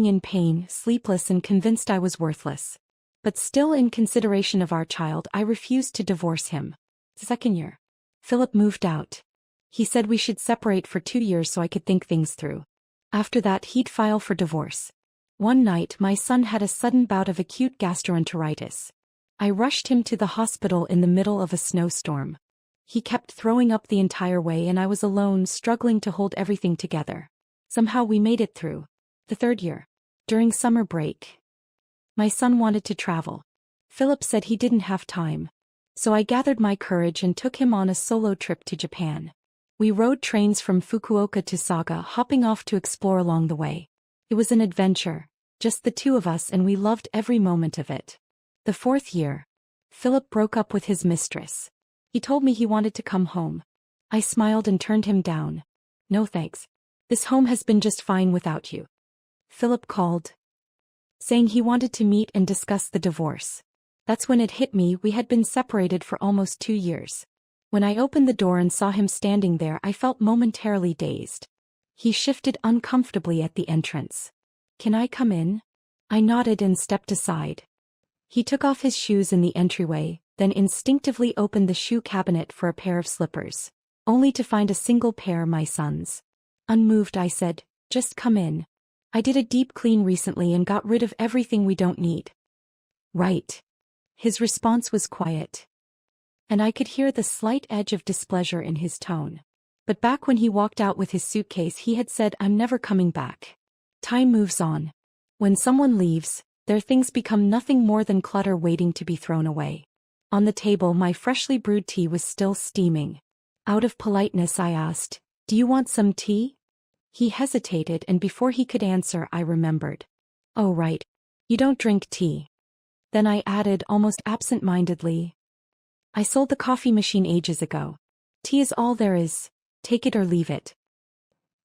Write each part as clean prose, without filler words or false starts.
in pain, sleepless and convinced I was worthless. But still, in consideration of our child, I refused to divorce him. Second year. Philip moved out. He said we should separate for 2 years so I could think things through. After that he'd file for divorce. One night my son had a sudden bout of acute gastroenteritis. I rushed him to the hospital in the middle of a snowstorm. He kept throwing up the entire way and I was alone, struggling to hold everything together. Somehow we made it through. The third year. During summer break. My son wanted to travel. Philip said he didn't have time. So I gathered my courage and took him on a solo trip to Japan. We rode trains from Fukuoka to Saga, hopping off to explore along the way. It was an adventure, just the two of us, and we loved every moment of it. The fourth year. Philip broke up with his mistress. He told me he wanted to come home. I smiled and turned him down. No thanks. This home has been just fine without you. Philip called, saying he wanted to meet and discuss the divorce. That's when it hit me, we had been separated for almost 2 years. When I opened the door and saw him standing there, I felt momentarily dazed. He shifted uncomfortably at the entrance. "Can I come in?" I nodded and stepped aside. He took off his shoes in the entryway, then instinctively opened the shoe cabinet for a pair of slippers, only to find a single pair, my son's. Unmoved, I said, "Just come in. I did a deep clean recently and got rid of everything we don't need." "Right." His response was quiet, and I could hear the slight edge of displeasure in his tone. But back when he walked out with his suitcase, he had said, "I'm never coming back." Time moves on. When someone leaves, their things become nothing more than clutter waiting to be thrown away. On the table, my freshly brewed tea was still steaming. Out of politeness, I asked, "Do you want some tea?" He hesitated, and before he could answer, I remembered. "Oh right. You don't drink tea." Then I added, almost absent-mindedly, "I sold the coffee machine ages ago. Tea is all there is. Take it or leave it."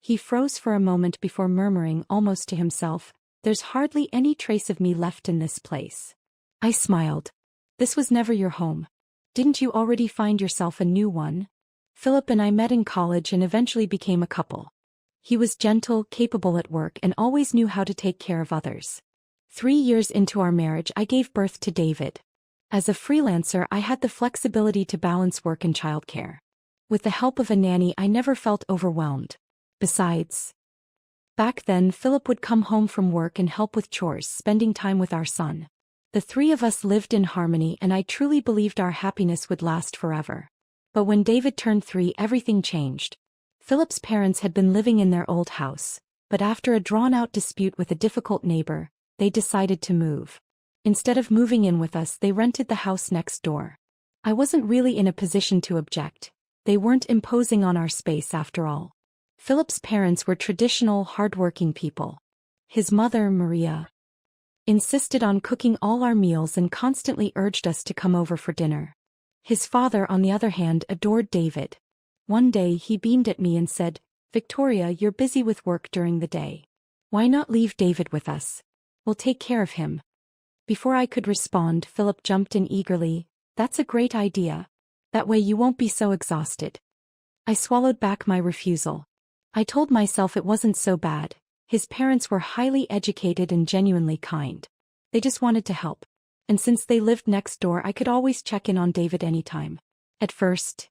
He froze for a moment before murmuring, almost to himself, "There's hardly any trace of me left in this place." I smiled. "This was never your home. Didn't you already find yourself a new one?" Philip and I met in college and eventually became a couple. He was gentle, capable at work, and always knew how to take care of others. 3 years into our marriage, I gave birth to David. As a freelancer, I had the flexibility to balance work and childcare. With the help of a nanny, I never felt overwhelmed. Besides, back then, Philip would come home from work and help with chores, spending time with our son. The three of us lived in harmony, and I truly believed our happiness would last forever. But when David turned 3, everything changed. Philip's parents had been living in their old house, but after a drawn-out dispute with a difficult neighbor, they decided to move. Instead of moving in with us, they rented the house next door. I wasn't really in a position to object. They weren't imposing on our space after all. Philip's parents were traditional, hard-working people. His mother, Maria, insisted on cooking all our meals and constantly urged us to come over for dinner. His father, on the other hand, adored David. One day he beamed at me and said, "Victoria, you're busy with work during the day. Why not leave David with us? We'll take care of him." Before I could respond, Philip jumped in eagerly, "That's a great idea. That way you won't be so exhausted." I swallowed back my refusal. I told myself it wasn't so bad. His parents were highly educated and genuinely kind. They just wanted to help. And since they lived next door, I could always check in on David anytime. At first,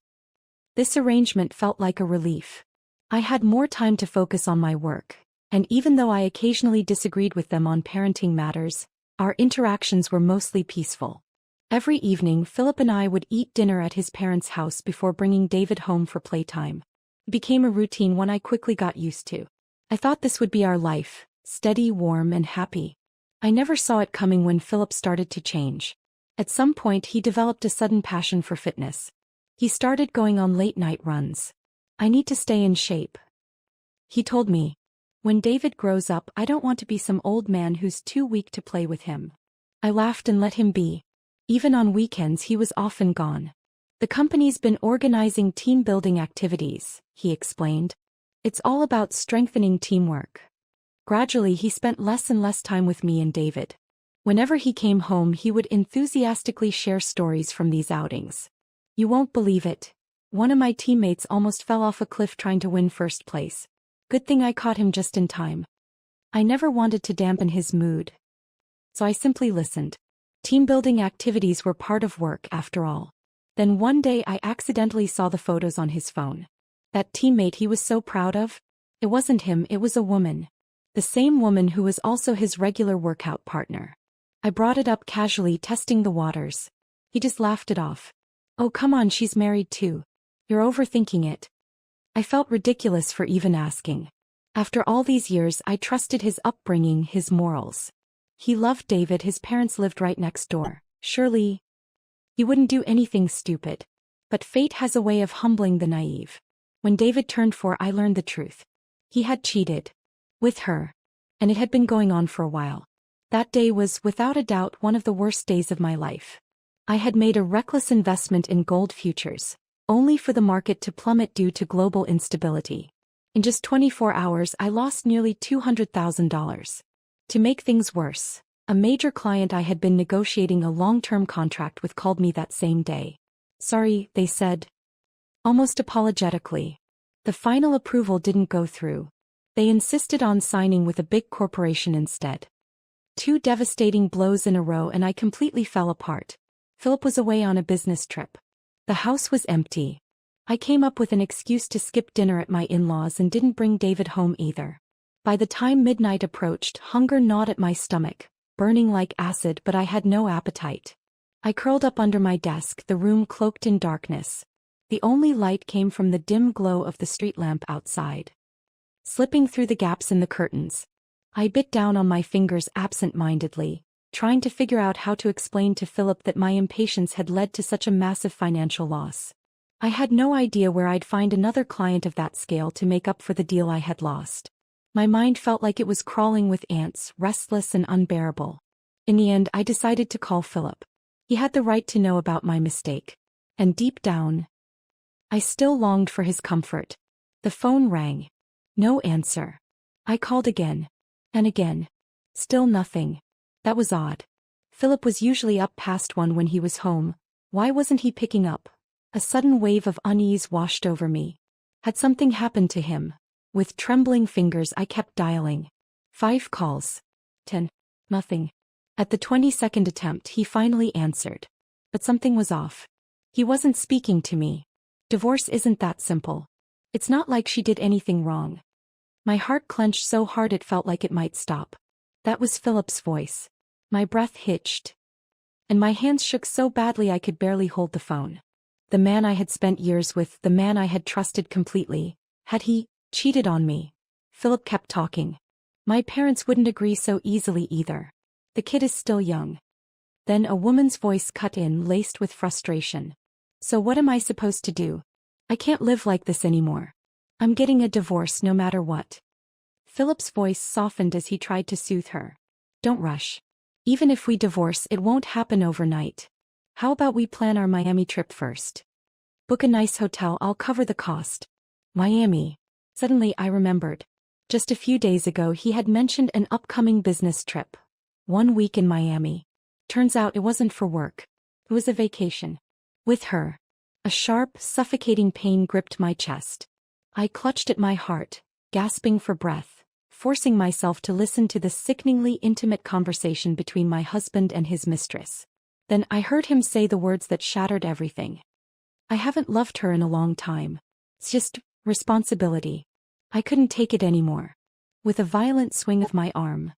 this arrangement felt like a relief. I had more time to focus on my work, and even though I occasionally disagreed with them on parenting matters, our interactions were mostly peaceful. Every evening, Philip and I would eat dinner at his parents' house before bringing David home for playtime. It became a routine one I quickly got used to. I thought this would be our life, steady, warm, and happy. I never saw it coming when Philip started to change. At some point, he developed a sudden passion for fitness. He started going on late-night runs. "I need to stay in shape," he told me. "When David grows up, I don't want to be some old man who's too weak to play with him." I laughed and let him be. Even on weekends, he was often gone. "The company's been organizing team-building activities," he explained. "It's all about strengthening teamwork." Gradually, he spent less and less time with me and David. Whenever he came home, he would enthusiastically share stories from these outings. "You won't believe it. One of my teammates almost fell off a cliff trying to win first place. Good thing I caught him just in time." I never wanted to dampen his mood, so I simply listened. Team-building activities were part of work after all. Then one day I accidentally saw the photos on his phone. That teammate he was so proud of? It wasn't him, it was a woman. The same woman who was also his regular workout partner. I brought it up casually, testing the waters. He just laughed it off. Oh come on, she's married too. You're overthinking it. I felt ridiculous for even asking. After all these years I trusted his upbringing, his morals. He loved David, his parents lived right next door. Surely he wouldn't do anything stupid. But fate has a way of humbling the naive. When David turned 4, I learned the truth. He had cheated. With her. And it had been going on for a while. That day was, without a doubt, one of the worst days of my life. I had made a reckless investment in gold futures, only for the market to plummet due to global instability. In just 24 hours I lost nearly $200,000. To make things worse, a major client I had been negotiating a long-term contract with called me that same day. Sorry, they said. Almost apologetically. The final approval didn't go through. They insisted on signing with a big corporation instead. 2 devastating blows in a row and I completely fell apart. Philip was away on a business trip. The house was empty. I came up with an excuse to skip dinner at my in-laws and didn't bring David home either. By the time midnight approached, hunger gnawed at my stomach, burning like acid, but I had no appetite. I curled up under my desk, the room cloaked in darkness. The only light came from the dim glow of the street lamp outside. Slipping through the gaps in the curtains, I bit down on my fingers absent-mindedly, trying to figure out how to explain to Philip that my impatience had led to such a massive financial loss. I had no idea where I'd find another client of that scale to make up for the deal I had lost. My mind felt like it was crawling with ants, restless and unbearable. In the end, I decided to call Philip. He had the right to know about my mistake. And deep down, I still longed for his comfort. The phone rang. No answer. I called again. And again. Still nothing. That was odd. Philip was usually up past 1 when he was home. Why wasn't he picking up? A sudden wave of unease washed over me. Had something happened to him? With trembling fingers I kept dialing. 5 calls. 10. Nothing. At the 22nd attempt he finally answered. But something was off. He wasn't speaking to me. Divorce isn't that simple. It's not like she did anything wrong. My heart clenched so hard it felt like it might stop. That was Philip's voice. My breath hitched. And my hands shook so badly I could barely hold the phone. The man I had spent years with, the man I had trusted completely. Had he cheated on me? Philip kept talking. My parents wouldn't agree so easily either. The kid is still young. Then a woman's voice cut in, laced with frustration. So what am I supposed to do? I can't live like this anymore. I'm getting a divorce no matter what. Philip's voice softened as he tried to soothe her. Don't rush. Even if we divorce, it won't happen overnight. How about we plan our Miami trip first? Book a nice hotel, I'll cover the cost. Miami. Suddenly I remembered. Just a few days ago he had mentioned an upcoming business trip. 1 week in Miami. Turns out it wasn't for work. It was a vacation. With her. A sharp, suffocating pain gripped my chest. I clutched at my heart, gasping for breath, forcing myself to listen to the sickeningly intimate conversation between my husband and his mistress. Then I heard him say the words that shattered everything. I haven't loved her in a long time. It's just responsibility. I couldn't take it anymore. With a violent swing of my arm,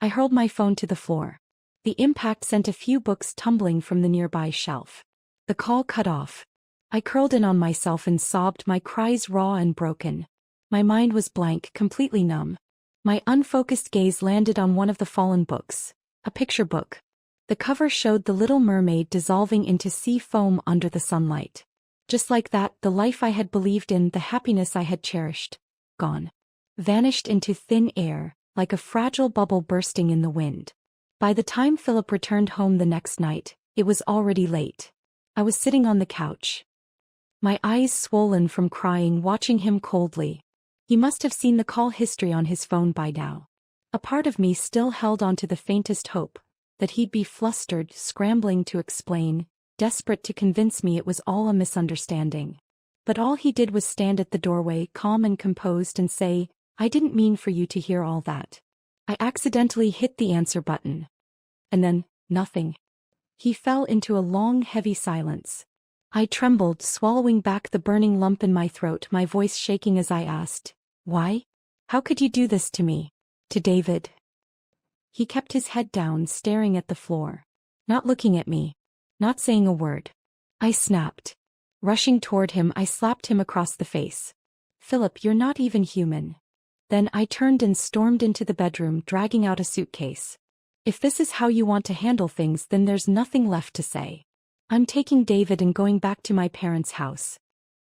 I hurled my phone to the floor. The impact sent a few books tumbling from the nearby shelf. The call cut off. I curled in on myself and sobbed, my cries raw and broken. My mind was blank, completely numb. My unfocused gaze landed on one of the fallen books, a picture book. The cover showed the Little Mermaid dissolving into sea foam under the sunlight. Just like that, the life I had believed in, the happiness I had cherished, gone. Vanished into thin air, like a fragile bubble bursting in the wind. By the time Philip returned home the next night, it was already late. I was sitting on the couch. My eyes swollen from crying, watching him coldly. He must have seen the call history on his phone by now. A part of me still held on to the faintest hope that he'd be flustered, scrambling to explain, desperate to convince me it was all a misunderstanding. But all he did was stand at the doorway, calm and composed, and say, "I didn't mean for you to hear all that. I accidentally hit the answer button. And then, nothing. He fell into a long, heavy silence. I trembled, swallowing back the burning lump in my throat, my voice shaking as I asked, "Why? How could you do this to me? To David?" He kept his head down, staring at the floor. Not looking at me. Not saying a word. I snapped. Rushing toward him, I slapped him across the face. "Philip, you're not even human." Then I turned and stormed into the bedroom, dragging out a suitcase. "If this is how you want to handle things, then there's nothing left to say. I'm taking David and going back to my parents' house."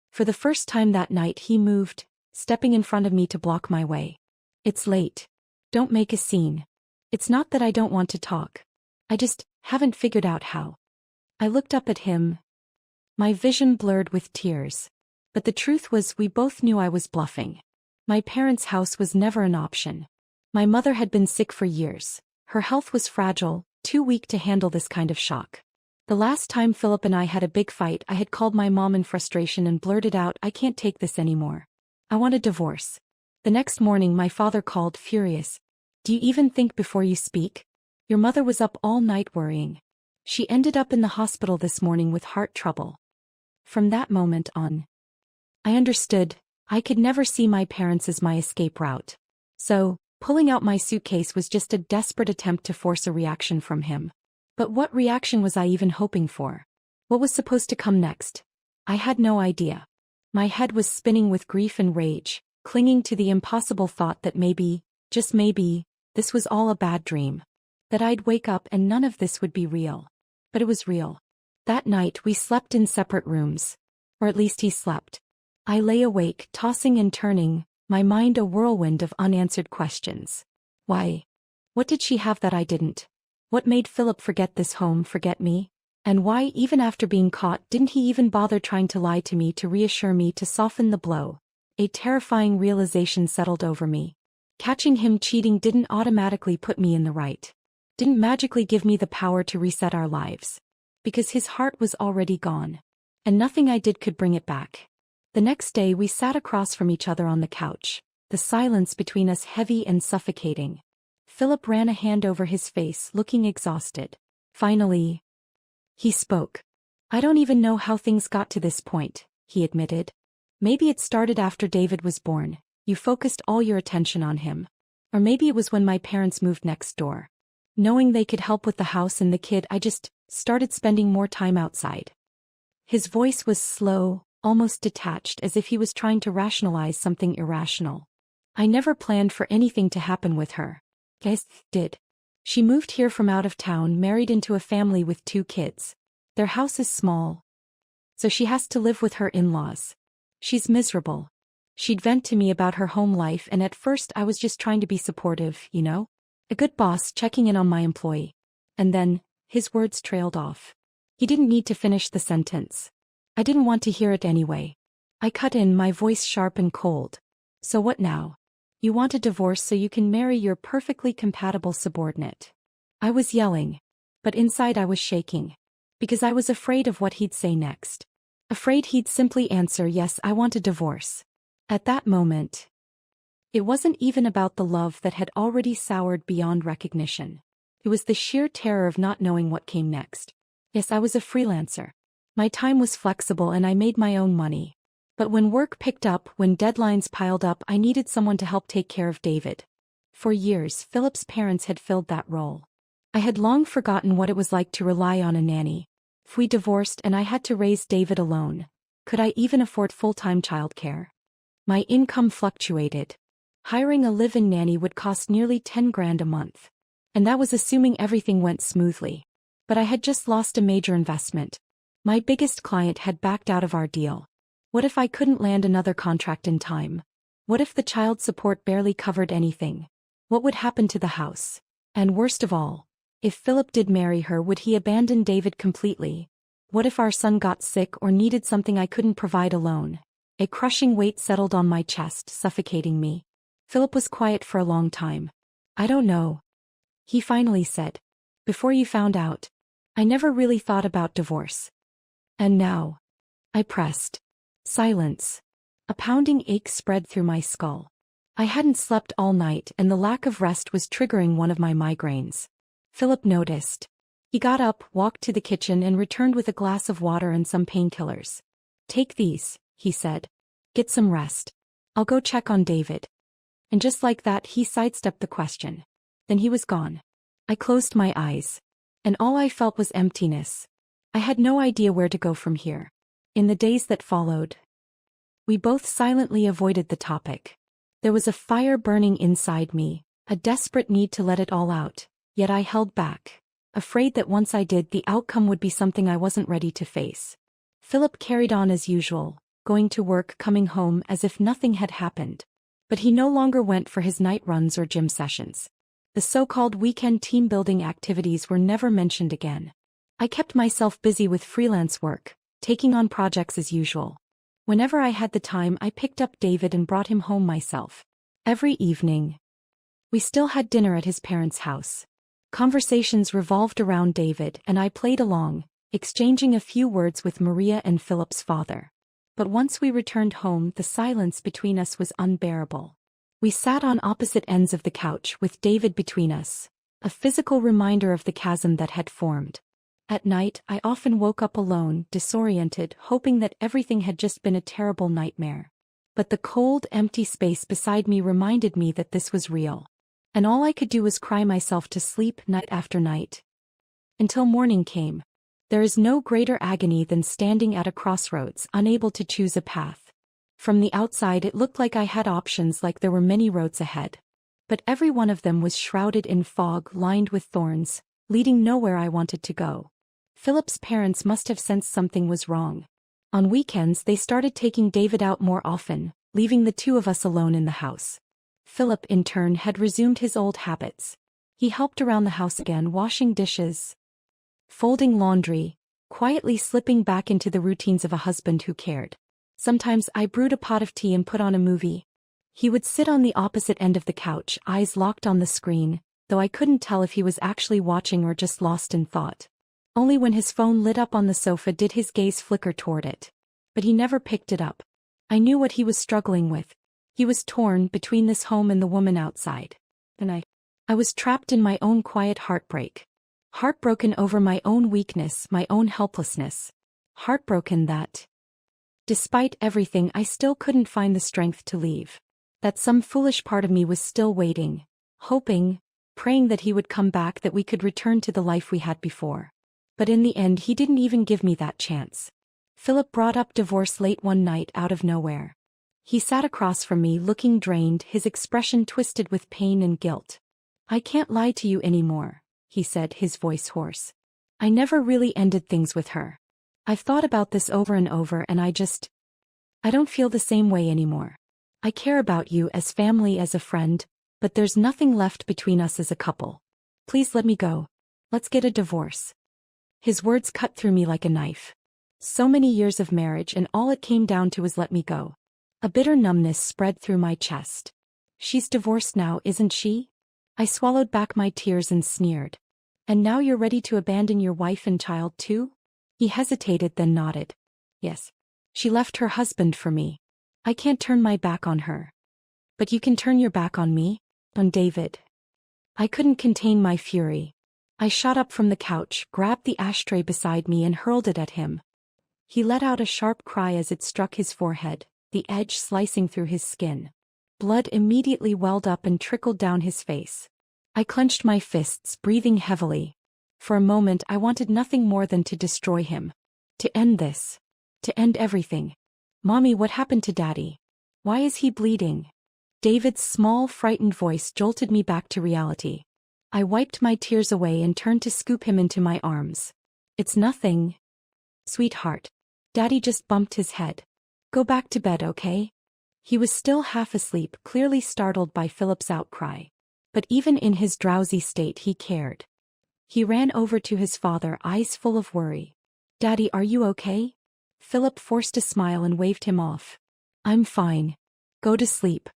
For the first time that night he moved, stepping in front of me to block my way. "It's late. Don't make a scene. It's not that I don't want to talk. I just haven't figured out how." I looked up at him. My vision blurred with tears. But the truth was, we both knew I was bluffing. My parents' house was never an option. My mother had been sick for years. Her health was fragile, too weak to handle this kind of shock. The last time Philip and I had a big fight, I had called my mom in frustration and blurted out, "I can't take this anymore. I want a divorce." The next morning my father called, furious. "Do you even think before you speak? Your mother was up all night worrying. She ended up in the hospital this morning with heart trouble." From that moment on, I understood. I could never see my parents as my escape route. So, pulling out my suitcase was just a desperate attempt to force a reaction from him. But what reaction was I even hoping for? What was supposed to come next? I had no idea. My head was spinning with grief and rage, clinging to the impossible thought that maybe, just maybe, this was all a bad dream. That I'd wake up and none of this would be real. But it was real. That night we slept in separate rooms. Or at least he slept. I lay awake, tossing and turning, my mind a whirlwind of unanswered questions. Why? What did she have that I didn't? What made Philip forget this home, forget me? And why, even after being caught, didn't he even bother trying to lie to me, to reassure me, to soften the blow? A terrifying realization settled over me. Catching him cheating didn't automatically put me in the right. Didn't magically give me the power to reset our lives. Because his heart was already gone. And nothing I did could bring it back. The next day we sat across from each other on the couch, the silence between us heavy and suffocating. Philip ran a hand over his face, looking exhausted. Finally, he spoke. "I don't even know how things got to this point," he admitted. "Maybe it started after David was born. You focused all your attention on him. Or maybe it was when my parents moved next door. Knowing they could help with the house and the kid, I just started spending more time outside." His voice was slow, almost detached, as if he was trying to rationalize something irrational. "I never planned for anything to happen with her. Guess did. She moved here from out of town, married into a family with 2 kids. Their house is small. So she has to live with her in-laws. She's miserable. She'd vent to me about her home life, and at first I was just trying to be supportive, you know? A good boss checking in on my employee." And then, his words trailed off. He didn't need to finish the sentence. I didn't want to hear it anyway. I cut in, my voice sharp and cold. "So what now? You want a divorce so you can marry your perfectly compatible subordinate?" I was yelling. But inside I was shaking. Because I was afraid of what he'd say next. Afraid he'd simply answer, "Yes, I want a divorce." At that moment, it wasn't even about the love that had already soured beyond recognition. It was the sheer terror of not knowing what came next. Yes, I was a freelancer. My time was flexible and I made my own money. But when work picked up, when deadlines piled up, I needed someone to help take care of David. For years, Philip's parents had filled that role. I had long forgotten what it was like to rely on a nanny. If we divorced and I had to raise David alone, could I even afford full-time childcare? My income fluctuated. Hiring a live-in nanny would cost nearly 10 grand a month. And that was assuming everything went smoothly. But I had just lost a major investment. My biggest client had backed out of our deal. What if I couldn't land another contract in time? What if the child support barely covered anything? What would happen to the house? And worst of all, if Philip did marry her, would he abandon David completely? What if our son got sick or needed something I couldn't provide alone? A crushing weight settled on my chest, suffocating me. Philip was quiet for a long time. "I don't know," he finally said. "Before you found out, I never really thought about divorce." And now, I pressed. Silence. A pounding ache spread through my skull. I hadn't slept all night and the lack of rest was triggering one of my migraines. Philip noticed. He got up, walked to the kitchen and returned with a glass of water and some painkillers. "Take these," he said. "Get some rest. I'll go check on David." And just like that he sidestepped the question. Then he was gone. I closed my eyes. And all I felt was emptiness. I had no idea where to go from here. In the days that followed, we both silently avoided the topic. There was a fire burning inside me, a desperate need to let it all out, yet I held back, afraid that once I did the outcome would be something I wasn't ready to face. Philip carried on as usual, going to work, coming home as if nothing had happened. But he no longer went for his night runs or gym sessions. The so-called weekend team-building activities were never mentioned again. I kept myself busy with freelance work, taking on projects as usual. Whenever I had the time I picked up David and brought him home myself. Every evening, we still had dinner at his parents' house. Conversations revolved around David and I played along, exchanging a few words with Maria and Philip's father. But once we returned home the silence between us was unbearable. We sat on opposite ends of the couch with David between us, a physical reminder of the chasm that had formed. At night I often woke up alone, disoriented, hoping that everything had just been a terrible nightmare. But the cold, empty space beside me reminded me that this was real. And all I could do was cry myself to sleep night after night. Until morning came. There is no greater agony than standing at a crossroads, unable to choose a path. From the outside it looked like I had options, like there were many roads ahead. But every one of them was shrouded in fog, lined with thorns, leading nowhere I wanted to go. Philip's parents must have sensed something was wrong. On weekends they started taking David out more often, leaving the two of us alone in the house. Philip, in turn, had resumed his old habits. He helped around the house again, washing dishes, folding laundry, quietly slipping back into the routines of a husband who cared. Sometimes I brewed a pot of tea and put on a movie. He would sit on the opposite end of the couch, eyes locked on the screen, though I couldn't tell if he was actually watching or just lost in thought. Only when his phone lit up on the sofa did his gaze flicker toward it. But he never picked it up. I knew what he was struggling with. He was torn between this home and the woman outside. And I was trapped in my own quiet heartbreak. Heartbroken over my own weakness, my own helplessness. Heartbroken that, despite everything, I still couldn't find the strength to leave. That some foolish part of me was still waiting, hoping, praying that he would come back, that we could return to the life we had before. But in the end he didn't even give me that chance. Philip brought up divorce late one night out of nowhere. He sat across from me looking drained, his expression twisted with pain and guilt. "I can't lie to you anymore," he said, his voice hoarse. "I never really ended things with her. I've thought about this over and over and I don't feel the same way anymore. I care about you as family, as a friend, but there's nothing left between us as a couple. Please let me go. Let's get a divorce." His words cut through me like a knife. So many years of marriage and all it came down to was let me go. A bitter numbness spread through my chest. "She's divorced now, isn't she?" I swallowed back my tears and sneered. "And now you're ready to abandon your wife and child too?" He hesitated, then nodded. "Yes. She left her husband for me. I can't turn my back on her." "But you can turn your back on me? On David?" I couldn't contain my fury. I shot up from the couch, grabbed the ashtray beside me and hurled it at him. He let out a sharp cry as it struck his forehead, the edge slicing through his skin. Blood immediately welled up and trickled down his face. I clenched my fists, breathing heavily. For a moment I wanted nothing more than to destroy him. To end this. To end everything. "Mommy, what happened to Daddy? Why is he bleeding?" David's small, frightened voice jolted me back to reality. I wiped my tears away and turned to scoop him into my arms. "It's nothing, sweetheart. Daddy just bumped his head. Go back to bed, okay?" He was still half asleep, clearly startled by Philip's outcry. But even in his drowsy state he cared. He ran over to his father, eyes full of worry. "Daddy, are you okay?" Philip forced a smile and waved him off. "I'm fine. Go to sleep."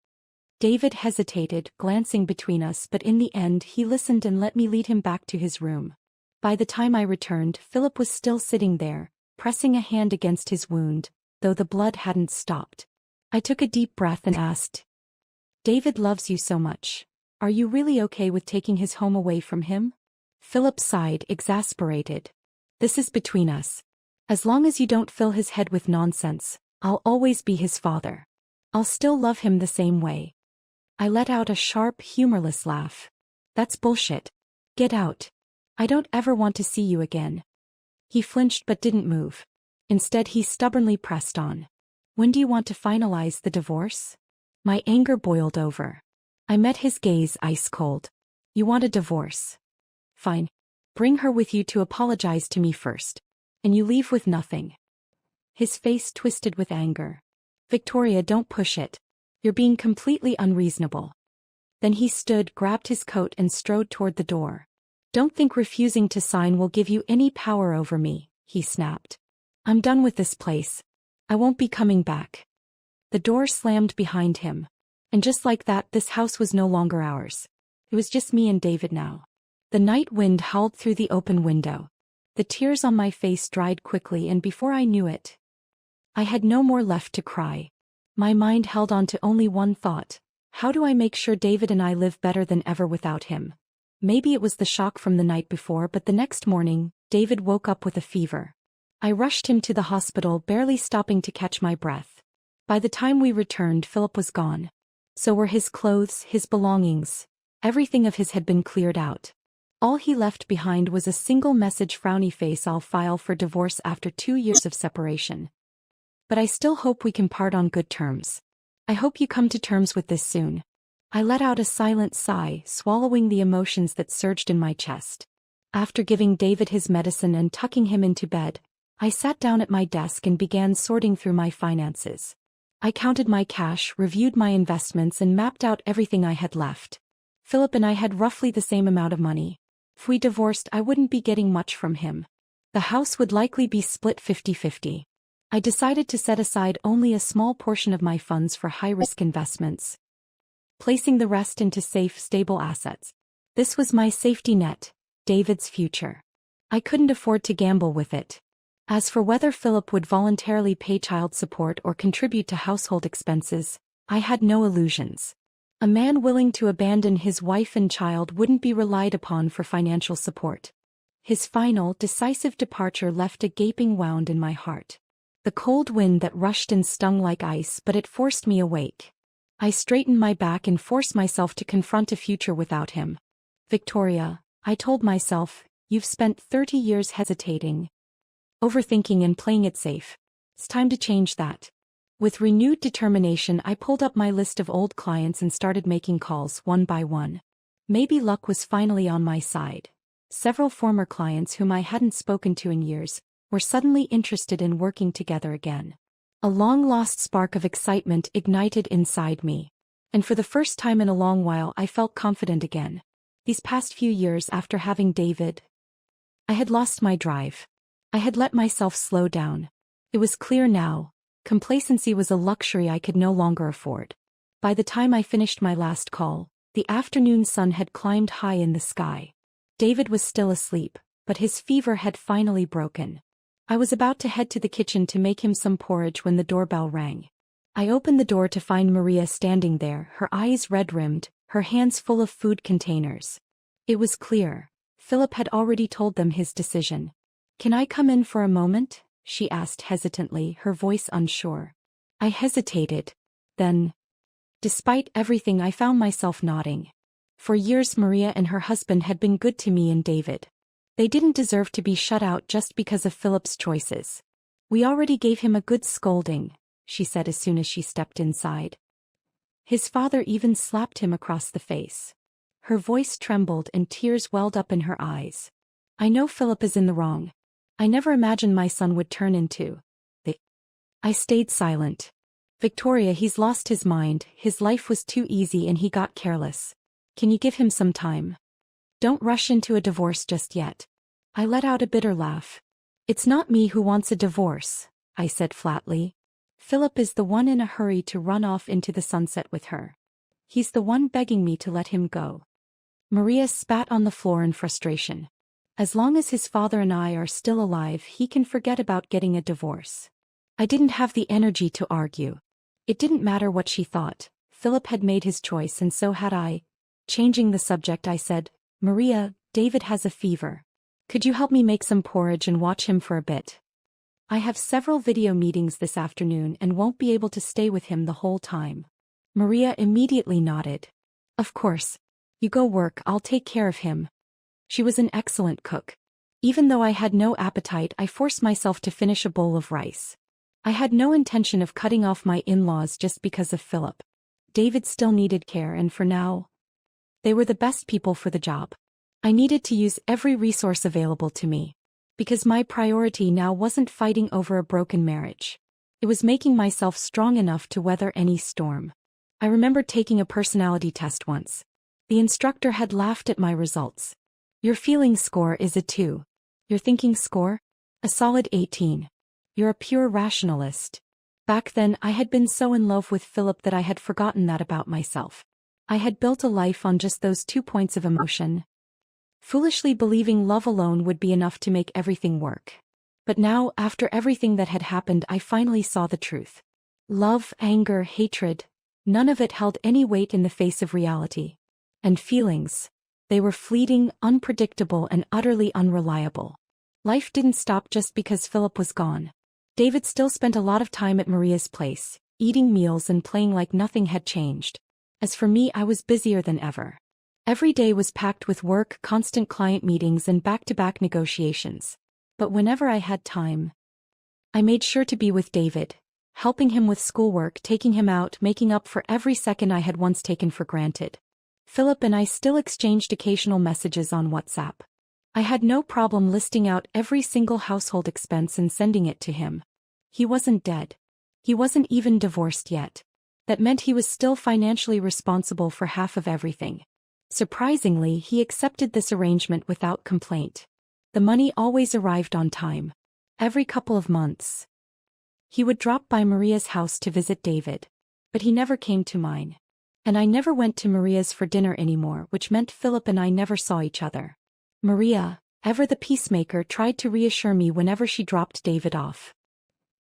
David hesitated, glancing between us, but in the end he listened and let me lead him back to his room. By the time I returned, Philip was still sitting there, pressing a hand against his wound, though the blood hadn't stopped. I took a deep breath and asked, David loves you so much. Are you really okay with taking his home away from him? Philip sighed, exasperated. This is between us. As long as you don't fill his head with nonsense, I'll always be his father. I'll still love him the same way. I let out a sharp, humorless laugh. That's bullshit. Get out. I don't ever want to see you again. He flinched but didn't move. Instead, he stubbornly pressed on. When do you want to finalize the divorce? My anger boiled over. I met his gaze ice cold. You want a divorce? Fine. Bring her with you to apologize to me first. And you leave with nothing. His face twisted with anger. Victoria, don't push it. You're being completely unreasonable. Then he stood, grabbed his coat and strode toward the door. Don't think refusing to sign will give you any power over me, he snapped. I'm done with this place. I won't be coming back. The door slammed behind him. And just like that, this house was no longer ours. It was just me and David now. The night wind howled through the open window. The tears on my face dried quickly, and before I knew it, I had no more left to cry. My mind held on to only one thought. How do I make sure David and I live better than ever without him? Maybe it was the shock from the night before, but the next morning, David woke up with a fever. I rushed him to the hospital, barely stopping to catch my breath. By the time we returned, Philip was gone. So were his clothes, his belongings. Everything of his had been cleared out. All he left behind was a single message: frowny face, I'll file for divorce after 2 years of separation. But I still hope we can part on good terms. I hope you come to terms with this soon. I let out a silent sigh, swallowing the emotions that surged in my chest. After giving David his medicine and tucking him into bed, I sat down at my desk and began sorting through my finances. I counted my cash, reviewed my investments, and mapped out everything I had left. Philip and I had roughly the same amount of money. If we divorced, I wouldn't be getting much from him. The house would likely be split 50-50. I decided to set aside only a small portion of my funds for high-risk investments, placing the rest into safe, stable assets. This was my safety net, David's future. I couldn't afford to gamble with it. As for whether Philip would voluntarily pay child support or contribute to household expenses, I had no illusions. A man willing to abandon his wife and child wouldn't be relied upon for financial support. His final, decisive departure left a gaping wound in my heart. The cold wind that rushed and stung like ice, but it forced me awake. I straightened my back and forced myself to confront a future without him. Victoria, I told myself, you've spent 30 years hesitating, overthinking and playing it safe. It's time to change that. With renewed determination, I pulled up my list of old clients and started making calls one by one. Maybe luck was finally on my side. Several former clients whom I hadn't spoken to in years were suddenly interested in working together again. A long-lost spark of excitement ignited inside me. And for the first time in a long while, I felt confident again. These past few years after having David, I had lost my drive. I had let myself slow down. It was clear now. Complacency was a luxury I could no longer afford. By the time I finished my last call, the afternoon sun had climbed high in the sky. David was still asleep, but his fever had finally broken. I was about to head to the kitchen to make him some porridge when the doorbell rang. I opened the door to find Maria standing there, her eyes red-rimmed, her hands full of food containers. It was clear. Philip had already told them his decision. "Can I come in for a moment?" she asked hesitantly, her voice unsure. I hesitated. Then, despite everything, I found myself nodding. For years Maria and her husband had been good to me and David. They didn't deserve to be shut out just because of Philip's choices. "We already gave him a good scolding," she said as soon as she stepped inside. "His father even slapped him across the face." Her voice trembled and tears welled up in her eyes. "I know Philip is in the wrong. I never imagined my son would turn into the—" I stayed silent. "Victoria, he's lost his mind, his life was too easy and he got careless. Can you give him some time? Don't rush into a divorce just yet." I let out a bitter laugh. "It's not me who wants a divorce," I said flatly. "Philip is the one in a hurry to run off into the sunset with her. He's the one begging me to let him go." Maria spat on the floor in frustration. "As long as his father and I are still alive, he can forget about getting a divorce." I didn't have the energy to argue. It didn't matter what she thought. Philip had made his choice and so had I. Changing the subject, I said, Maria, David has a fever. Could you help me make some porridge and watch him for a bit? I have several video meetings this afternoon and won't be able to stay with him the whole time. Maria immediately nodded. Of course. You go work, I'll take care of him. She was an excellent cook. Even though I had no appetite, I forced myself to finish a bowl of rice. I had no intention of cutting off my in-laws just because of Philip. David still needed care and for now, they were the best people for the job. I needed to use every resource available to me. Because my priority now wasn't fighting over a broken marriage. It was making myself strong enough to weather any storm. I remember taking a personality test once. The instructor had laughed at my results. Your feeling score is a 2. Your thinking score? A solid 18. You're a pure rationalist. Back then I had been so in love with Philip that I had forgotten that about myself. I had built a life on just those 2 points of emotion. Foolishly believing love alone would be enough to make everything work. But now, after everything that had happened, I finally saw the truth. Love, anger, hatred, none of it held any weight in the face of reality. And feelings. They were fleeting, unpredictable, and utterly unreliable. Life didn't stop just because Philip was gone. David still spent a lot of time at Maria's place, eating meals and playing like nothing had changed. As for me, I was busier than ever. Every day was packed with work, constant client meetings, and back-to-back negotiations. But whenever I had time, I made sure to be with David, helping him with schoolwork, taking him out, making up for every second I had once taken for granted. Philip and I still exchanged occasional messages on WhatsApp. I had no problem listing out every single household expense and sending it to him. He wasn't dead. He wasn't even divorced yet. That meant he was still financially responsible for half of everything. Surprisingly, he accepted this arrangement without complaint. The money always arrived on time. Every couple of months, he would drop by Maria's house to visit David. But he never came to mine. And I never went to Maria's for dinner anymore, which meant Philip and I never saw each other. Maria, ever the peacemaker, tried to reassure me whenever she dropped David off.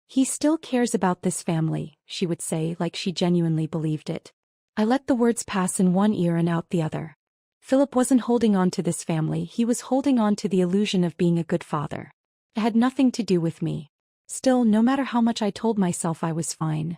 He still cares about this family, she would say, like she genuinely believed it. I let the words pass in one ear and out the other. Philip wasn't holding on to this family, he was holding on to the illusion of being a good father. It had nothing to do with me. Still, no matter how much I told myself I was fine.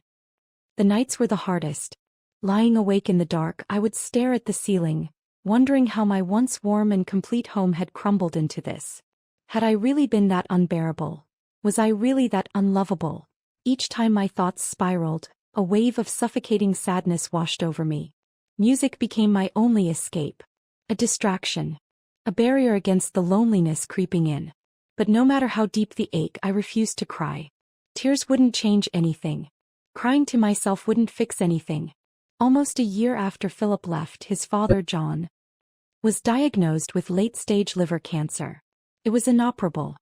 The nights were the hardest. Lying awake in the dark, I would stare at the ceiling, wondering how my once warm and complete home had crumbled into this. Had I really been that unbearable? Was I really that unlovable? Each time my thoughts spiraled, a wave of suffocating sadness washed over me. Music became my only escape. A distraction. A barrier against the loneliness creeping in. But no matter how deep the ache, I refused to cry. Tears wouldn't change anything. Crying to myself wouldn't fix anything. Almost a year after Philip left, his father, John, was diagnosed with late-stage liver cancer. It was inoperable.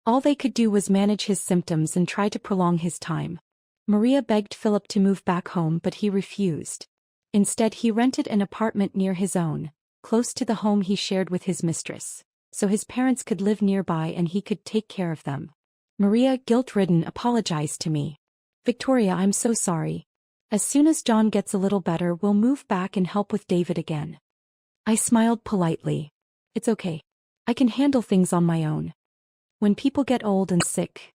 All they could do was manage his symptoms and try to prolong his time. Maria begged Philip to move back home, but he refused. Instead, he rented an apartment near his own, close to the home he shared with his mistress, so his parents could live nearby and he could take care of them. Maria, guilt-ridden, apologized to me. Victoria, I'm so sorry. As soon as John gets a little better, we'll move back and help with David again. I smiled politely. It's okay. I can handle things on my own. When people get old and sick,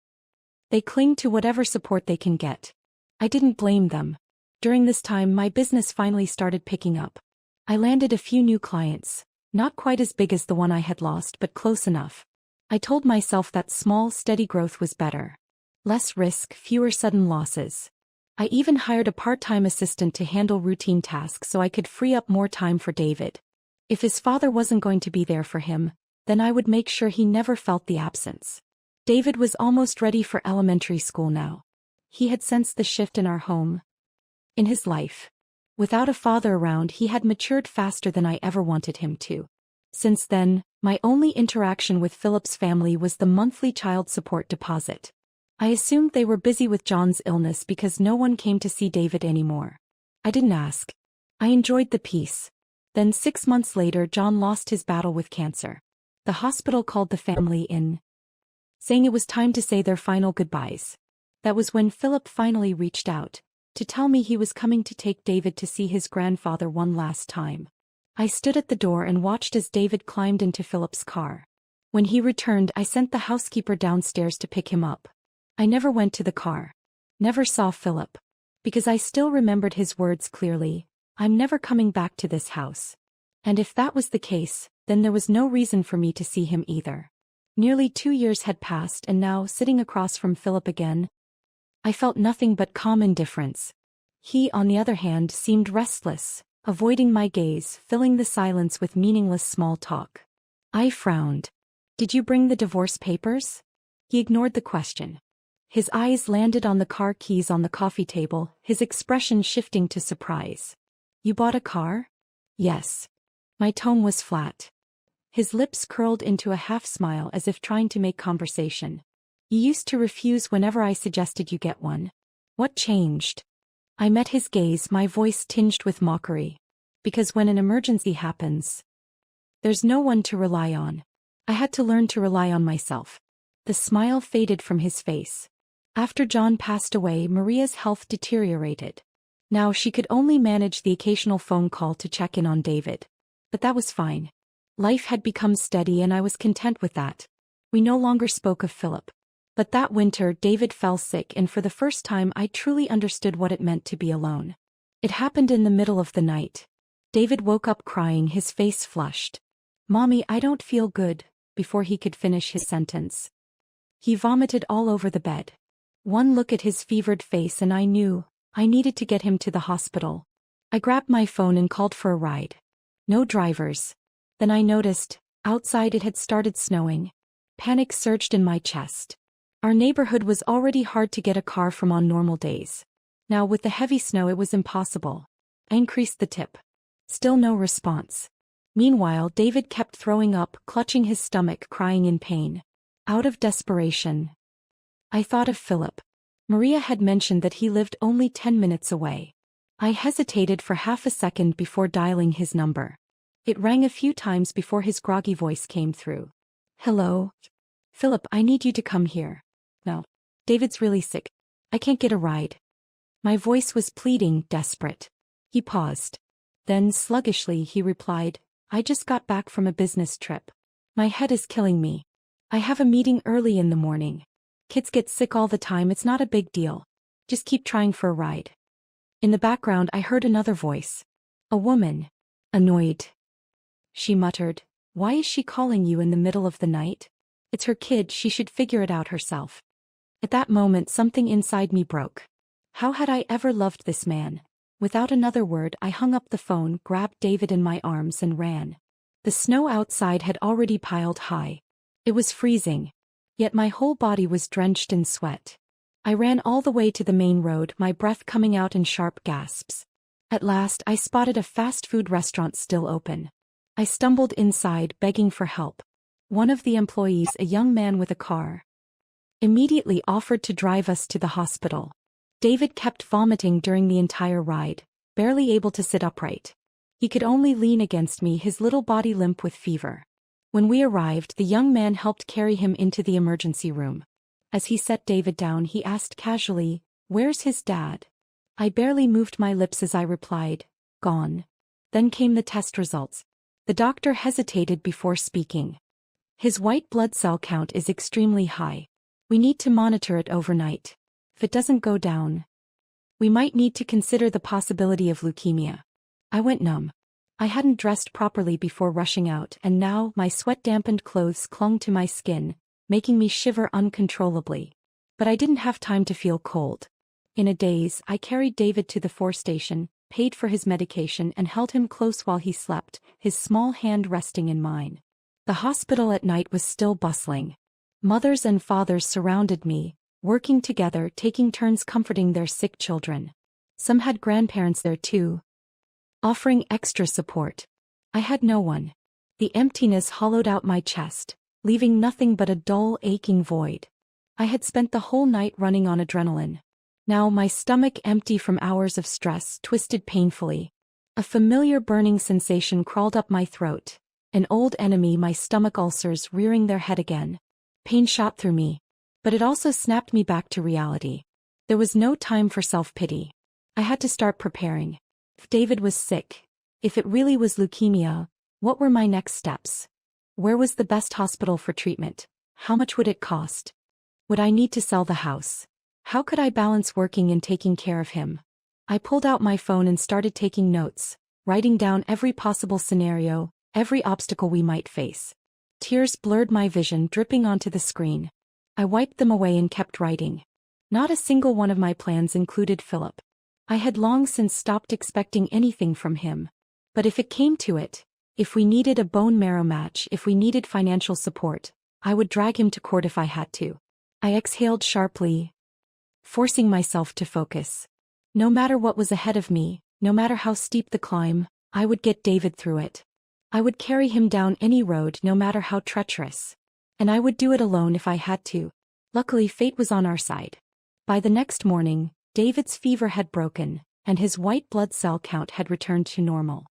they cling to whatever support they can get. I didn't blame them. During this time, my business finally started picking up. I landed a few new clients, not quite as big as the one I had lost, but close enough. I told myself that small, steady growth was better. Less risk, fewer sudden losses. I even hired a part-time assistant to handle routine tasks so I could free up more time for David. If his father wasn't going to be there for him, then I would make sure he never felt the absence. David was almost ready for elementary school now. He had sensed the shift in our home, in his life. Without a father around, he had matured faster than I ever wanted him to. Since then, my only interaction with Philip's family was the monthly child support deposit. I assumed they were busy with John's illness because no one came to see David anymore. I didn't ask. I enjoyed the peace. Then 6 months later, John lost his battle with cancer. The hospital called the family in, saying it was time to say their final goodbyes. That was when Philip finally reached out. to tell me he was coming to take David to see his grandfather one last time. I stood at the door and watched as David climbed into Philip's car. When he returned, I sent the housekeeper downstairs to pick him up. I never went to the car. Never saw Philip. Because I still remembered his words clearly, "I'm never coming back to this house." And if that was the case, then there was no reason for me to see him either. Nearly 2 years had passed, and now, sitting across from Philip again, I felt nothing but calm indifference. He, on the other hand, seemed restless, avoiding my gaze, filling the silence with meaningless small talk. I frowned. "Did you bring the divorce papers?" He ignored the question. His eyes landed on the car keys on the coffee table, his expression shifting to surprise. "You bought a car?" "Yes." My tone was flat. His lips curled into a half-smile as if trying to make conversation. "You used to refuse whenever I suggested you get one. What changed?" I met his gaze, my voice tinged with mockery. "Because when an emergency happens, there's no one to rely on. I had to learn to rely on myself." The smile faded from his face. After John passed away, Maria's health deteriorated. Now she could only manage the occasional phone call to check in on David. But that was fine. Life had become steady and I was content with that. We no longer spoke of Philip. But that winter David fell sick, and for the first time I truly understood what it meant to be alone. It happened in the middle of the night. David woke up crying, his face flushed. "Mommy, I don't feel good," before he could finish his sentence. He vomited all over the bed. One look at his fevered face and I knew I needed to get him to the hospital. I grabbed my phone and called for a ride. No drivers. Then I noticed, outside it had started snowing. Panic surged in my chest. Our neighborhood was already hard to get a car from on normal days. Now with the heavy snow it was impossible. I increased the tip. Still no response. Meanwhile David kept throwing up, clutching his stomach, crying in pain. Out of desperation, I thought of Philip. Maria had mentioned that he lived only 10 minutes away. I hesitated for half a second before dialing his number. It rang a few times before his groggy voice came through. "Hello? Philip, I need you to come here." "No. David's really sick. I can't get a ride." My voice was pleading, desperate. He paused. Then, sluggishly, he replied, "I just got back from a business trip. My head is killing me. I have a meeting early in the morning. Kids get sick all the time, it's not a big deal. Just keep trying for a ride." In the background I heard another voice. A woman. Annoyed. She muttered, "Why is she calling you in the middle of the night? It's her kid, she should figure it out herself." At that moment something inside me broke. How had I ever loved this man? Without another word I hung up the phone, grabbed David in my arms and ran. The snow outside had already piled high. It was freezing. Yet my whole body was drenched in sweat. I ran all the way to the main road, my breath coming out in sharp gasps. At last I spotted a fast food restaurant still open. I stumbled inside, begging for help. One of the employees, a young man with a car, immediately offered to drive us to the hospital. David kept vomiting during the entire ride, barely able to sit upright. He could only lean against me, his little body limp with fever. When we arrived, the young man helped carry him into the emergency room. As he set David down, he asked casually, "Where's his dad?" I barely moved my lips as I replied, "Gone." Then came the test results. The doctor hesitated before speaking. "His white blood cell count is extremely high. We need to monitor it overnight. If it doesn't go down, we might need to consider the possibility of leukemia." I went numb. I hadn't dressed properly before rushing out, and now my sweat-dampened clothes clung to my skin, making me shiver uncontrollably. But I didn't have time to feel cold. In a daze, I carried David to the 4 station, paid for his medication and held him close while he slept, his small hand resting in mine. The hospital at night was still bustling. Mothers and fathers surrounded me, working together, taking turns comforting their sick children. Some had grandparents there too, offering extra support. I had no one. The emptiness hollowed out my chest, leaving nothing but a dull, aching void. I had spent the whole night running on adrenaline. Now my stomach, empty from hours of stress, twisted painfully. A familiar burning sensation crawled up my throat. An old enemy, my stomach ulcers rearing their head again. Pain shot through me. But it also snapped me back to reality. There was no time for self-pity. I had to start preparing. If David was sick, if it really was leukemia, what were my next steps? Where was the best hospital for treatment? How much would it cost? Would I need to sell the house? How could I balance working and taking care of him? I pulled out my phone and started taking notes, writing down every possible scenario, every obstacle we might face. Tears blurred my vision, dripping onto the screen. I wiped them away and kept writing. Not a single one of my plans included Philip. I had long since stopped expecting anything from him. But if it came to it, if we needed a bone marrow match, if we needed financial support, I would drag him to court if I had to. I exhaled sharply, forcing myself to focus. No matter what was ahead of me, no matter how steep the climb, I would get David through it. I would carry him down any road, no matter how treacherous. And I would do it alone if I had to. Luckily, fate was on our side. By the next morning, David's fever had broken, and his white blood cell count had returned to normal.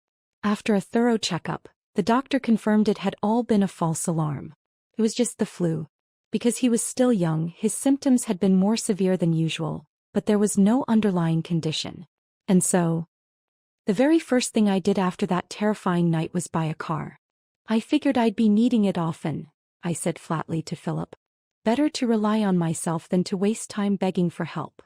After a thorough checkup, the doctor confirmed it had all been a false alarm. It was just the flu. Because he was still young, his symptoms had been more severe than usual, but there was no underlying condition. And so, the very first thing I did after that terrifying night was buy a car. I figured I'd be needing it often, I said flatly to Philip. Better to rely on myself than to waste time begging for help.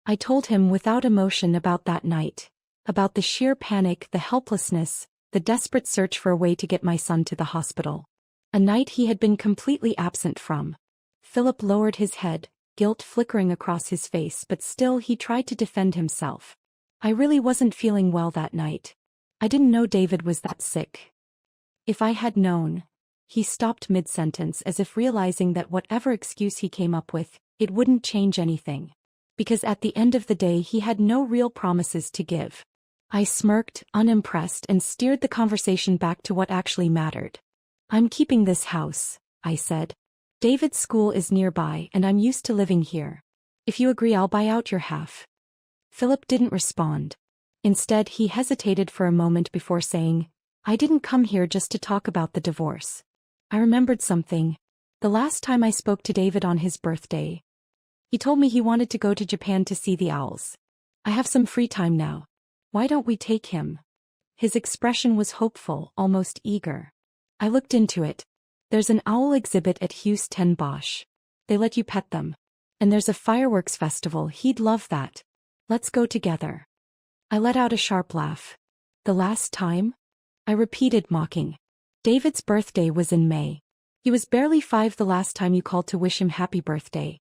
I told him without emotion about that night, about the sheer panic, the helplessness, the desperate search for a way to get my son to the hospital. A night he had been completely absent from. Philip lowered his head, guilt flickering across his face, but still he tried to defend himself. I really wasn't feeling well that night. I didn't know David was that sick. If I had known. He stopped mid-sentence as if realizing that whatever excuse he came up with, it wouldn't change anything. Because at the end of the day he had no real promises to give. I smirked, unimpressed, and steered the conversation back to what actually mattered. I'm keeping this house, I said. David's school is nearby and I'm used to living here. If you agree, I'll buy out your half. Philip didn't respond. Instead, he hesitated for a moment before saying, I didn't come here just to talk about the divorce. I remembered something. The last time I spoke to David on his birthday, he told me he wanted to go to Japan to see the owls. I have some free time now. Why don't we take him? His expression was hopeful, almost eager. I looked into it. There's an owl exhibit at Hughes 10 Bosch. They let you pet them. And there's a fireworks festival, he'd love that. Let's go together. I let out a sharp laugh. The last time? I repeated, mocking. David's birthday was in May. He was barely 5 the last time you called to wish him happy birthday.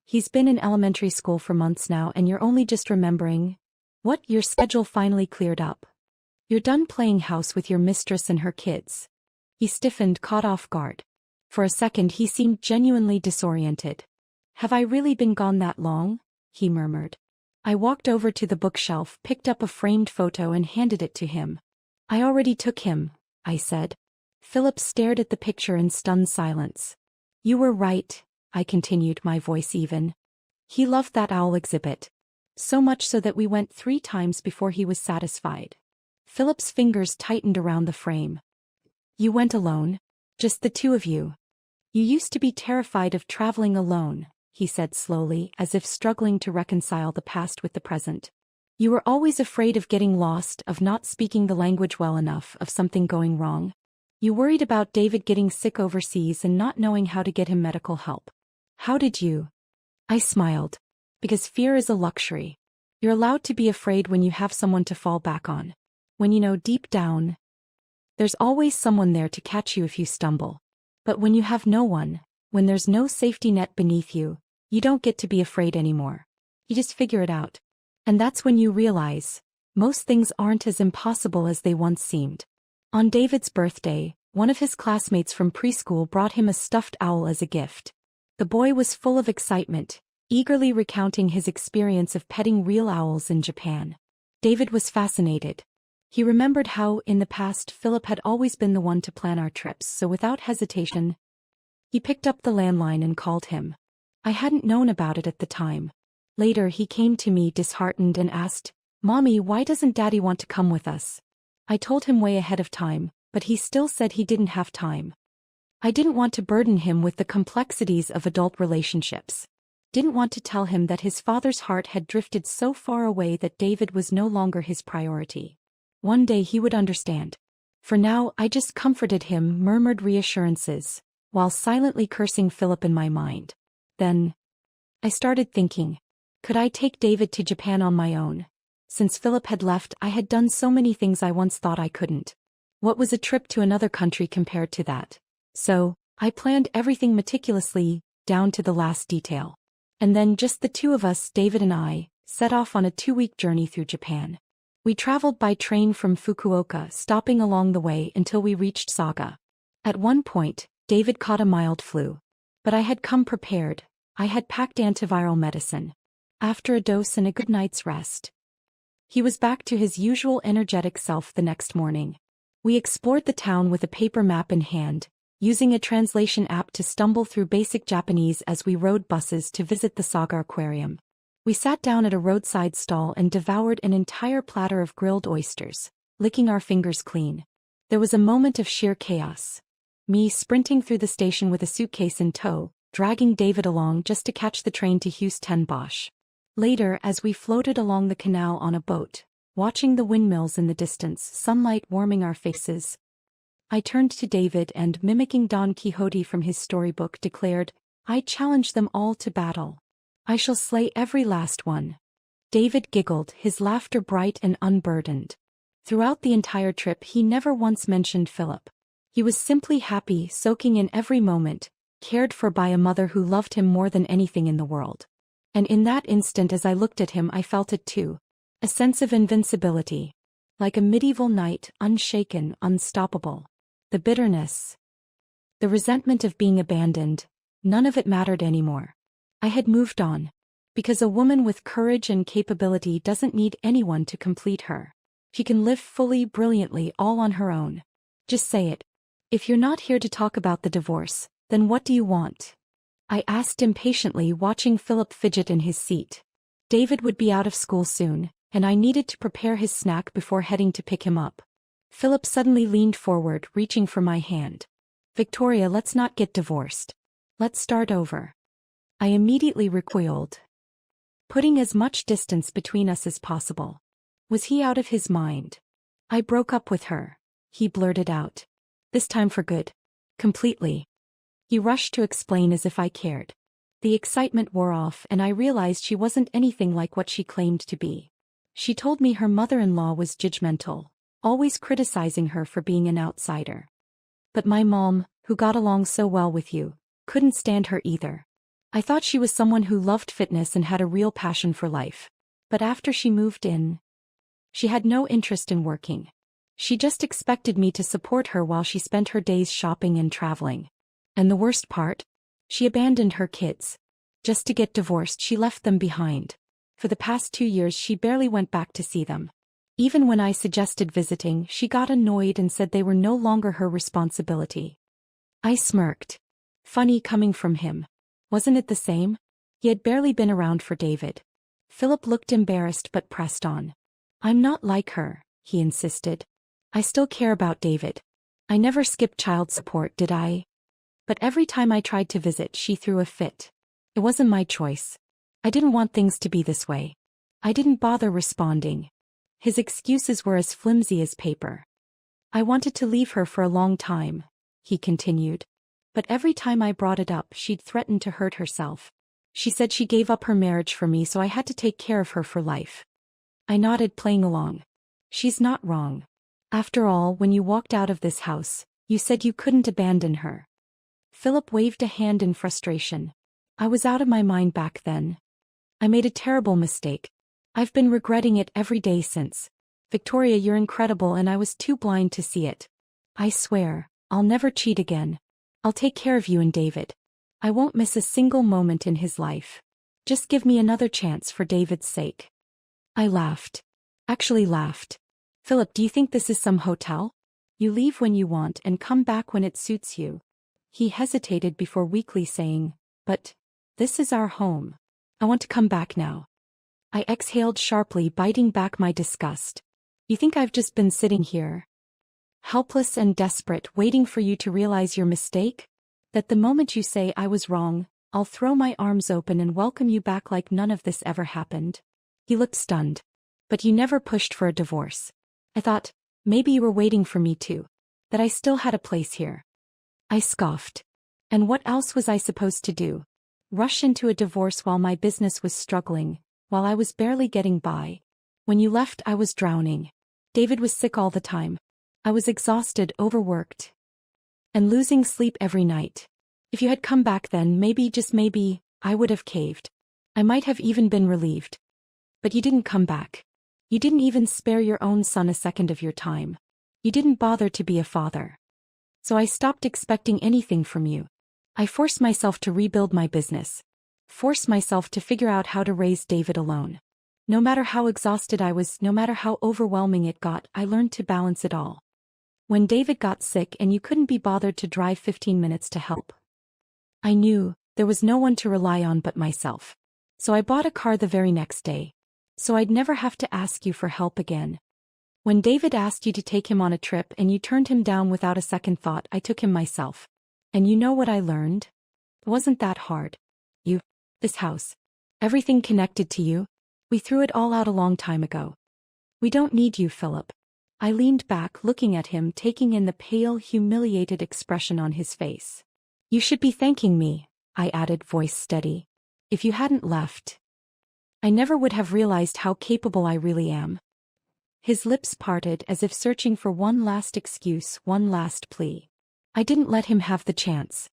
He's been in elementary school for months now and you're only just remembering. What? Your schedule finally cleared up. You're done playing house with your mistress and her kids. He stiffened, caught off guard. For a second he seemed genuinely disoriented. Have I really been gone that long? He murmured. I walked over to the bookshelf, picked up a framed photo and handed it to him. I already took him, I said. Philip stared at the picture in stunned silence. You were right, I continued, my voice even. He loved that owl exhibit. So much so that we went 3 times before he was satisfied. Philip's fingers tightened around the frame. You went alone? Just the 2 of you? You used to be terrified of traveling alone, he said slowly, as if struggling to reconcile the past with the present. You were always afraid of getting lost, of not speaking the language well enough, of something going wrong. You worried about David getting sick overseas and not knowing how to get him medical help. How did you? I smiled. Because fear is a luxury. You're allowed to be afraid when you have someone to fall back on. When you know deep down, there's always someone there to catch you if you stumble. But when you have no one, when there's no safety net beneath you, you don't get to be afraid anymore. You just figure it out. And that's when you realize, most things aren't as impossible as they once seemed. On David's birthday, one of his classmates from preschool brought him a stuffed owl as a gift. The boy was full of excitement, eagerly recounting his experience of petting real owls in Japan. David was fascinated. He remembered how, in the past, Philip had always been the one to plan our trips, so without hesitation, he picked up the landline and called him. I hadn't known about it at the time. Later he came to me disheartened and asked, Mommy, why doesn't Daddy want to come with us? I told him way ahead of time, but he still said he didn't have time. I didn't want to burden him with the complexities of adult relationships. didn't want to tell him that his father's heart had drifted so far away that David was no longer his priority. One day he would understand. For now, I just comforted him, murmured reassurances, while silently cursing Philip in my mind. Then, I started thinking, could I take David to Japan on my own? Since Philip had left, I had done so many things I once thought I couldn't. What was a trip to another country compared to that? So, I planned everything meticulously, down to the last detail. And then just the two of us, David and I, set off on a 2-week journey through Japan. We traveled by train from Fukuoka, stopping along the way until we reached Saga. At one point, David caught a mild flu. But I had come prepared. I had packed antiviral medicine. After a dose and a good night's rest, he was back to his usual energetic self the next morning. We explored the town with a paper map in hand, using a translation app to stumble through basic Japanese as we rode buses to visit the Saga Aquarium. We sat down at a roadside stall and devoured an entire platter of grilled oysters, licking our fingers clean. There was a moment of sheer chaos. Me sprinting through the station with a suitcase in tow, dragging David along just to catch the train to Houston Bosch. Later, as we floated along the canal on a boat, watching the windmills in the distance, sunlight warming our faces, I turned to David and, mimicking Don Quixote from his storybook, declared, I challenge them all to battle. I shall slay every last one. David giggled, his laughter bright and unburdened. Throughout the entire trip he never once mentioned Philip. He was simply happy, soaking in every moment, cared for by a mother who loved him more than anything in the world. And in that instant as I looked at him I felt it too. A sense of invincibility. Like a medieval knight, unshaken, unstoppable. The bitterness, the resentment of being abandoned, none of it mattered anymore. I had moved on. Because a woman with courage and capability doesn't need anyone to complete her. She can live fully, brilliantly, all on her own. Just say it. If you're not here to talk about the divorce, then what do you want? I asked impatiently, watching Philip fidget in his seat. David would be out of school soon, and I needed to prepare his snack before heading to pick him up. Philip suddenly leaned forward, reaching for my hand. Victoria, let's not get divorced. Let's start over. I immediately recoiled, putting as much distance between us as possible. Was he out of his mind? I broke up with her, he blurted out. This time for good. Completely. He rushed to explain as if I cared. The excitement wore off and I realized she wasn't anything like what she claimed to be. She told me her mother-in-law was judgmental, always criticizing her for being an outsider. But my mom, who got along so well with you, couldn't stand her either. I thought she was someone who loved fitness and had a real passion for life. But after she moved in, she had no interest in working. She just expected me to support her while she spent her days shopping and traveling. And the worst part? She abandoned her kids. Just to get divorced, she left them behind. For the past 2 years she barely went back to see them. Even when I suggested visiting, she got annoyed and said they were no longer her responsibility. I smirked. Funny coming from him. Wasn't it the same? He had barely been around for David. Philip looked embarrassed but pressed on. I'm not like her, he insisted. I still care about David. I never skipped child support, did I? But every time I tried to visit, she threw a fit. It wasn't my choice. I didn't want things to be this way. I didn't bother responding. His excuses were as flimsy as paper. I wanted to leave her for a long time, he continued. But every time I brought it up, she'd threatened to hurt herself. She said she gave up her marriage for me, so I had to take care of her for life. I nodded, playing along. She's not wrong. After all, when you walked out of this house, you said you couldn't abandon her. Philip waved a hand in frustration. I was out of my mind back then. I made a terrible mistake. I've been regretting it every day since. Victoria, you're incredible and I was too blind to see it. I swear, I'll never cheat again. I'll take care of you and David. I won't miss a single moment in his life. Just give me another chance for David's sake. I laughed. Actually laughed. Philip, do you think this is some hotel? You leave when you want and come back when it suits you. He hesitated before weakly saying, but this is our home. I want to come back now. I exhaled sharply, biting back my disgust. You think I've just been sitting here, helpless and desperate, waiting for you to realize your mistake? That the moment you say I was wrong, I'll throw my arms open and welcome you back like none of this ever happened. He looked stunned. But you never pushed for a divorce. I thought, maybe you were waiting for me too. That I still had a place here. I scoffed. And what else was I supposed to do? Rush into a divorce while my business was struggling, while I was barely getting by. When you left, I was drowning. David was sick all the time. I was exhausted, overworked, and losing sleep every night. If you had come back then, maybe, just maybe, I would have caved. I might have even been relieved. But you didn't come back. You didn't even spare your own son a second of your time. You didn't bother to be a father. So I stopped expecting anything from you. I forced myself to rebuild my business. Forced myself to figure out how to raise David alone. No matter how exhausted I was, no matter how overwhelming it got, I learned to balance it all. When David got sick and you couldn't be bothered to drive 15 minutes to help, I knew there was no one to rely on but myself. So I bought a car the very next day. So I'd never have to ask you for help again. When David asked you to take him on a trip and you turned him down without a second thought, I took him myself. And you know what I learned? It wasn't that hard. You, this house, everything connected to you, we threw it all out a long time ago. We don't need you, Philip. I leaned back, looking at him, taking in the pale, humiliated expression on his face. You should be thanking me, I added, voice steady. If you hadn't left, I never would have realized how capable I really am. His lips parted as if searching for one last excuse, one last plea. I didn't let him have the chance.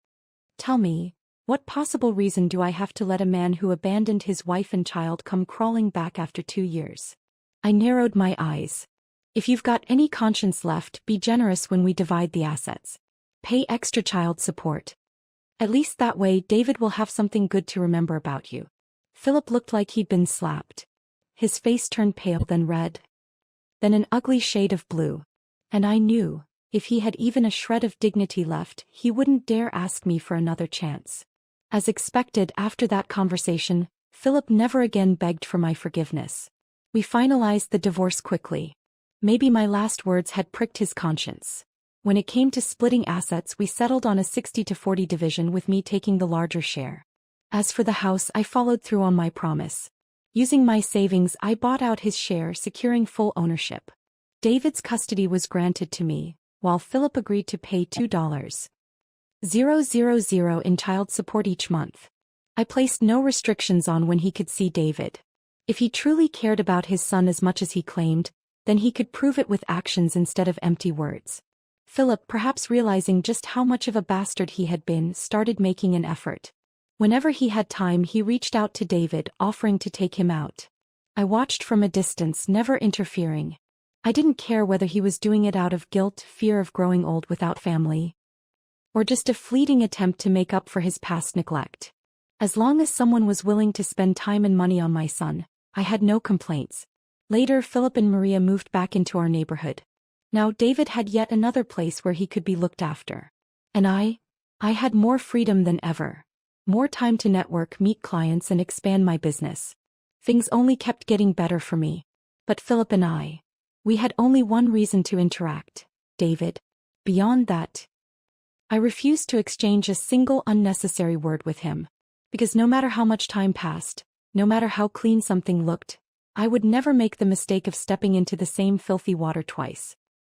Tell me, what possible reason do I have to let a man who abandoned his wife and child come crawling back after 2 years? I narrowed my eyes. If you've got any conscience left, be generous when we divide the assets. Pay extra child support. At least that way David will have something good to remember about you. Philip looked like he'd been slapped. His face turned pale, then red, then an ugly shade of blue. And I knew, if he had even a shred of dignity left, he wouldn't dare ask me for another chance. As expected, after that conversation, Philip never again begged for my forgiveness. We finalized the divorce quickly. Maybe my last words had pricked his conscience. When it came to splitting assets, we settled on a 60-40 division, with me taking the larger share. As for the house, I followed through on my promise. Using my savings, I bought out his share, securing full ownership. David's custody was granted to me, while Philip agreed to pay $2,000 in child support each month. I placed no restrictions on when he could see David. If he truly cared about his son as much as he claimed, then he could prove it with actions instead of empty words. Philip, perhaps realizing just how much of a bastard he had been, started making an effort. Whenever he had time, he reached out to David, offering to take him out. I watched from a distance, never interfering. I didn't care whether he was doing it out of guilt, fear of growing old without family, or just a fleeting attempt to make up for his past neglect. As long as someone was willing to spend time and money on my son, I had no complaints. Later, Philip and Maria moved back into our neighborhood. Now David had yet another place where he could be looked after. And I had more freedom than ever. More time to network, meet clients, and expand my business. Things only kept getting better for me. But Philip and we had only one reason to interact: David. Beyond that, I refused to exchange a single unnecessary word with him. Because no matter how much time passed, no matter how clean something looked, I would never make the mistake of stepping into the same filthy water twice.